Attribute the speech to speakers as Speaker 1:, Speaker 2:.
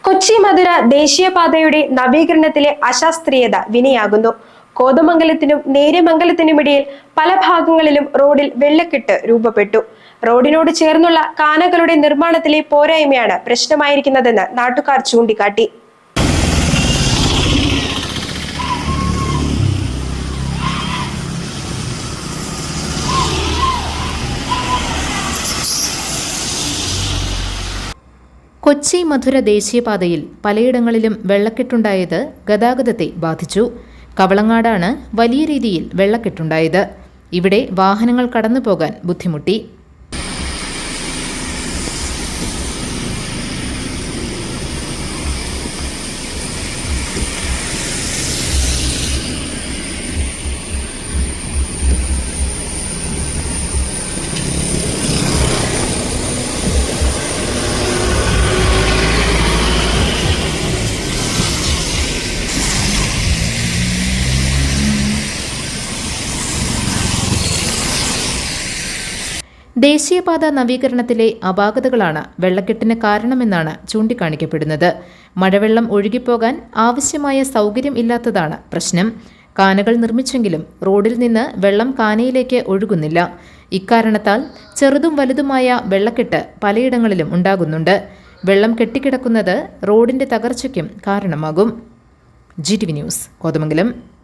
Speaker 1: കൊച്ചി മധുര ദേശീയപാതയുടെ നവീകരണത്തിലെ അശാസ്ത്രീയത വിനയാകുന്നു. കോതമംഗലത്തിനും നേര്യമംഗലത്തിനുമിടയിൽ പല ഭാഗങ്ങളിലും റോഡിൽ വെള്ളക്കെട്ട് രൂപപ്പെട്ടു. റോഡിനോട് ചേർന്നുള്ള കാനകളുടെ നിർമ്മാണത്തിലെ പോരായ്മയാണ് പ്രശ്നമായിരിക്കുന്നതെന്ന് നാട്ടുകാർ ചൂണ്ടിക്കാട്ടി.
Speaker 2: കൊച്ചി മധുര ദേശീയപാതയിൽ പലയിടങ്ങളിലും വെള്ളക്കെട്ടുണ്ടായത് ഗതാഗതത്തെ ബാധിച്ചു. കവളങ്ങാടാണ് വലിയ രീതിയിൽ വെള്ളക്കെട്ടുണ്ടായത്. ഇവിടെ വാഹനങ്ങൾ കടന്നുപോകാൻ ബുദ്ധിമുട്ടി. ദേശീയപാത നവീകരണത്തിലെ അപാകതകളാണ് വെള്ളക്കെട്ടിന് കാരണമെന്നാണ് ചൂണ്ടിക്കാണിക്കപ്പെടുന്നത്. മഴവെള്ളം ഒഴുകിപ്പോകാൻ ആവശ്യമായ സൗകര്യം ഇല്ലാത്തതാണ് പ്രശ്നം. കാനകൾ നിർമ്മിച്ചെങ്കിലും റോഡിൽ നിന്ന് വെള്ളം കാനയിലേക്ക് ഒഴുകുന്നില്ല. ഇക്കാരണത്താൽ ചെറുതും വലുതുമായ വെള്ളക്കെട്ട് പലയിടങ്ങളിലും ഉണ്ടാകുന്നുണ്ട്. വെള്ളം കെട്ടിക്കിടക്കുന്നത് റോഡിന്റെ തകർച്ചയ്ക്കും കാരണമാകും. GTV news, Kothamangalam.